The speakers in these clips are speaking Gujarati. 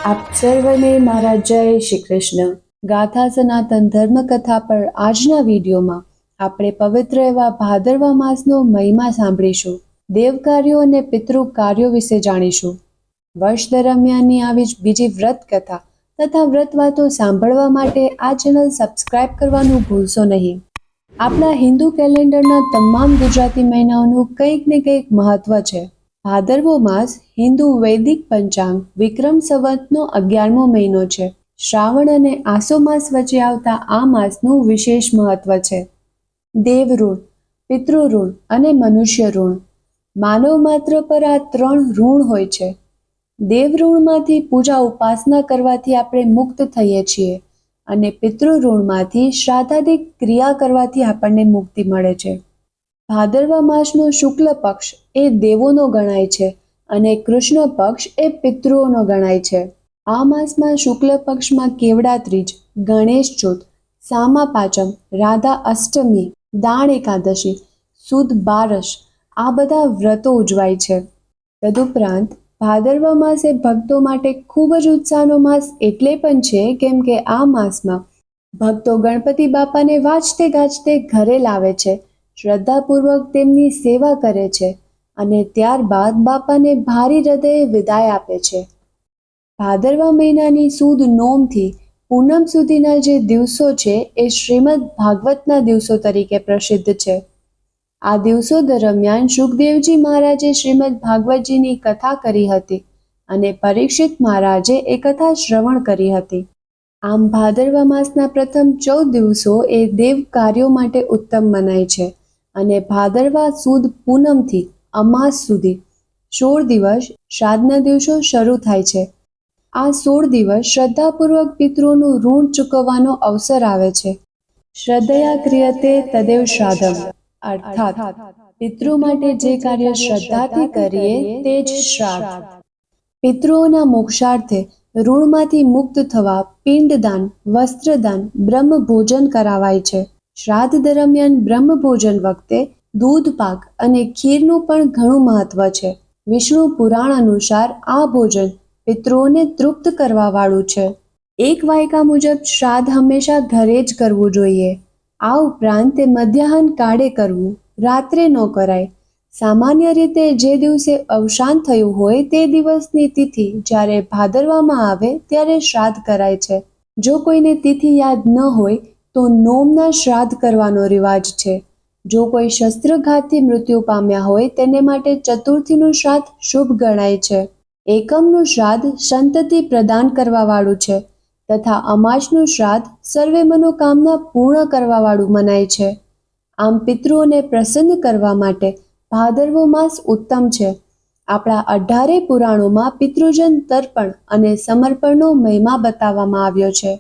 આપ સર્વને મારા જય શ્રી કૃષ્ણ. ગાથા સનાતન ધર્મકથા પર આજના વિડીયોમાં આપણે પવિત્ર એવા ભાદરવા માસનો મહિમા સાંભળીશું. દેવ કાર્યો અને પિતૃ કાર્યો વિશે જાણીશું. વર્ષ દરમિયાનની આવી જ બીજી વ્રત કથા તથા વ્રત વાતો સાંભળવા માટે આ ચેનલ સબસ્ક્રાઇબ કરવાનું ભૂલશો નહીં. આપણા હિન્દુ કેલેન્ડરના તમામ ગુજરાતી મહિનાઓનું કંઈક ને કંઈક મહત્વ છે. ભાદરવો માસ હિન્દુ વૈદિક પંચાંગ વિક્રમ સંવતનો 11મો મહિનો છે. શ્રાવણ અને આસો માસ વચ્ચે આવતા આ માસનું વિશેષ મહત્વ છે. દેવ ઋણ, પિતૃ ઋણ અને મનુષ્ય ઋણ. માનવ માત્ર પર આ 3 ઋણ હોય છે. દેવ ઋણમાંથી પૂજા ઉપાસના કરવાથી આપણે મુક્ત થઈએ છીએ અને પિતૃ ઋણમાંથી શ્રાદ્ધાદિક ક્રિયા કરવાથી આપણને મુક્તિ મળે છે. ભાદરવા માસનો શુક્લ પક્ષ એ દેવોનો ગણાય છે અને કૃષ્ણ પક્ષ એ પિતૃઓનો ગણાય છે. આ માસમાં શુક્લ પક્ષમાં કેવડા ત્રીજ, ગણેશ ચોથ, સામા પાંચમ, રાધા અષ્ટમી, દાણ એકાદશી, સુદ બારસ આ બધા વ્રતો ઉજવાય છે. તદુપરાંત ભાદરવા માસ એ ભક્તો માટે ખૂબ જ ઉત્સાહનો માસ એટલે પણ છે કેમ કે આ માસમાં ભક્તો ગણપતિ બાપાને વાજતે ગાજતે ઘરે લાવે છે, શ્રદ્ધાપૂર્વક તેમની સેવા કરે છે અને ત્યારબાદ બાપાને ભારી હૃદયે વિદાય આપે છે. ભાદરવા મહિનાની સુદ નોમથી પૂનમ સુધીના જે દિવસો છે એ શ્રીમદ ભાગવતના દિવસો તરીકે પ્રસિદ્ધ છે. આ દિવસો દરમિયાન સુખદેવજી મહારાજે શ્રીમદ ભાગવતજીની કથા કરી હતી અને પરીક્ષિત મહારાજે એ કથા શ્રવણ કરી હતી. આમ ભાદરવા માસના પ્રથમ 14 દિવસો એ દેવ કાર્યો માટે ઉત્તમ મનાય છે અને ભાદરવા સુદ પૂનમથી અમાસ સુધી 16 દિવસ શ્રાદ્ધના દિવસો શરૂ થાય છે. આ 16 દિવસ શ્રદ્ધાપૂર્વક પિતૃઓનું ઋણ ચૂકવવાનો અવસર આવે છે. શ્રદ્ધયા ક્રિયતે તદેવ શ્રાદ્ધમ, અર્થાત પિતૃ માટે જે કાર્ય શ્રદ્ધાથી કરીએ તે જ શ્રાદ્ધ. પિતૃઓના મોક્ષાર્થે ઋણમાંથી મુક્ત થવા પિંડદાન, વસ્ત્રદાન, બ્રહ્મભોજન કરાવાય છે. શ્રાદ્ધ દરમિયાન બ્રહ્મભોજન વખતે દૂધ પાક અને ખીરનું પણ ઘણું મહત્વ છે. વિષ્ણુ પુરાણ અનુસાર આ ભોજન પિતૃઓને તૃપ્ત કરવા વાળું છે. એક વાયકા મુજબ શ્રાદ્ધ હંમેશા ઘરે જ કરવું જોઈએ. આ ઉપરાંત તે મધ્યાહન કાળે કરવું, રાત્રે ન કરાય. સામાન્ય રીતે જે દિવસે અવસાન થયું હોય તે દિવસની તિથિ જ્યારે ભાદરવામાં આવે ત્યારે શ્રાદ્ધ કરાય છે. જો કોઈને તિથિ યાદ ન હોય તો નોમના શ્રાદ્ધ કરવાનો રિવાજ છે. જો કોઈ શસ્ત્રઘાતથી મૃત્યુ પામ્યા હોય તેને માટે ચતુર્થીનું શ્રાદ્ધ શુભ ગણાય છે. એકમનું શ્રાદ્ધ સંતતિ પ્રદાન કરવા વાળું છે તથા અમાસનું શ્રાદ્ધ સર્વે મનોકામના પૂર્ણ કરવા વાળું મનાય છે. આમ પિતૃઓને પ્રસન્ન કરવા માટે ભાદરવો માસ ઉત્તમ છે. આપણા 18 પુરાણોમાં પિતૃજન તર્પણ અને સમર્પણનો મહિમા બતાવવામાં આવ્યો છે.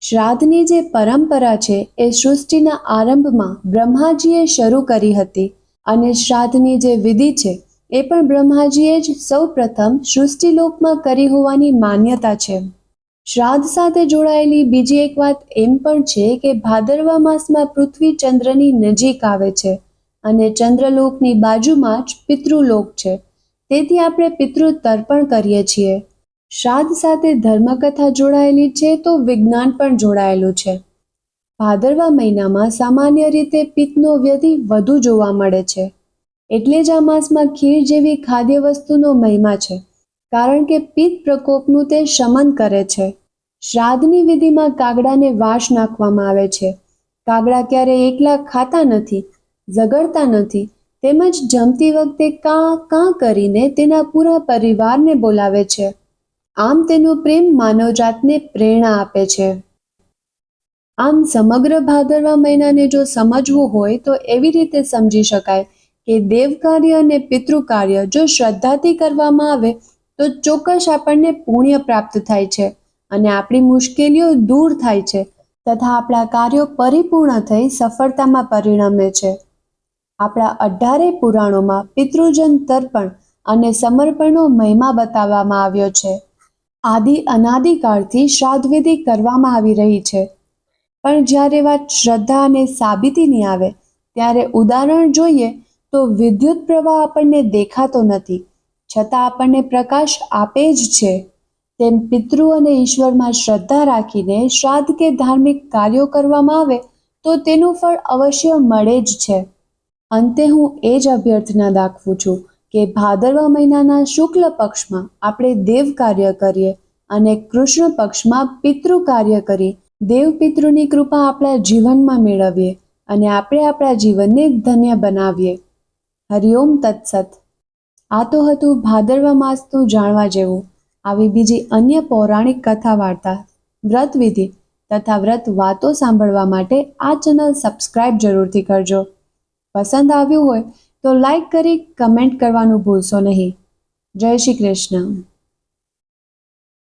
શ્રાદ્ધની જે પરંપરા છે એ સૃષ્ટિના આરંભમાં બ્રહ્માજીએ શરૂ કરી હતી અને શ્રાદ્ધની જે વિધિ છે એ પણ બ્રહ્માજીએ જ સૌ પ્રથમ સૃષ્ટિલોકમાં કરી હોવાની માન્યતા છે. શ્રાદ્ધ સાથે જોડાયેલી બીજી એક વાત એમ પણ છે કે ભાદરવા માસમાં પૃથ્વી ચંદ્રની નજીક આવે છે અને ચંદ્રલોકની બાજુમાં જ પિતૃલોક છે. તેથી આપણે પિતૃ તર્પણ કરીએ છીએ. શ્રાદ્ધ સાથે ધર્મકથા જોડાયેલી છે તો વિજ્ઞાન પણ જોડાયેલું છે. ભાદરવા મહિનામાં સામાન્ય રીતે પિત્તનો વ્યધિ વધુ જોવા મળે છે. એટલે જ આ માસમાં ખીર જેવી ખાદ્ય વસ્તુનો મહિમા છે, કારણ કે પિત્ત પ્રકોપનું તે શમન કરે છે. શ્રાદ્ધની વિધિમાં કાગડાને વાસ નાખવામાં આવે છે. કાગડા ક્યારેય એકલા ખાતા નથી, ઝઘડતા નથી, તેમજ જમતી વખતે કાં કાં કરીને તેના પૂરા પરિવારને બોલાવે છે. આમ તેનો પ્રેમ માનવજાતને પ્રેરણા આપે છે. આમ સમગ્ર ભાદરવા મહિનાને જો સમજવું હોય તો એવી રીતે સમજી શકાય કે દેવ કાર્ય અને પિતૃ કાર્ય જો શ્રદ્ધાથી કરવામાં આવે તો ચોક્કસ આપણને પુણ્ય પ્રાપ્ત થાય છે અને આપણી મુશ્કેલીઓ દૂર થાય છે તથા આપણા કાર્યો પરિપૂર્ણ થઈ સફળતામાં પરિણમે છે. આપણા 18 પુરાણોમાં પિતૃજન તર્પણ અને સમર્પણનો મહિમા બતાવવામાં આવ્યો છે. અનાદિકાળથી શ્રાદ્ધ વિધિ કરવામાં આવી રહી છે. પણ જ્યારે વાત શ્રદ્ધા અને સાબિતીની આવે ત્યારે ઉદાહરણ જોઈએ તો વિદ્યુત પ્રવાહ આપણને દેખાતો નથી, છતાં આપણને પ્રકાશ આપે જ છે. તેમ પિતૃ અને ઈશ્વરમાં શ્રદ્ધા રાખીને શ્રાદ્ધ કે ધાર્મિક કાર્યો કરવામાં આવે તો તેનું ફળ અવશ્ય મળે જ છે. અંતે હું એ જ અભ્યર્થના દાખવું છું કે ભાદરવા મહિનાના શુક્લ પક્ષમાં આપણે દેવ કાર્ય કરીએ અને કૃષ્ણ પક્ષમાં પિતૃ કાર્ય કરી દેવ પિતૃની કૃપા આપણા જીવનમાં મેળવીએ અને આપણે આપણા જીવનને ધન્ય બનાવીએ. હરિઓમ તત્સત. આ તો હતું ભાદરવા માસનું જાણવા જેવું. આવી બીજી અન્ય પૌરાણિક કથા વાર્તા, વ્રત વિધિ તથા વ્રત વાતો સાંભળવા માટે આ ચેનલ સબસ્ક્રાઇબ જરૂરથી કરજો. પસંદ આવ્યું હોય તો લાઈક કરી કમેન્ટ કરવાનું ભૂલશો નહીં. જય શ્રી કૃષ્ણ.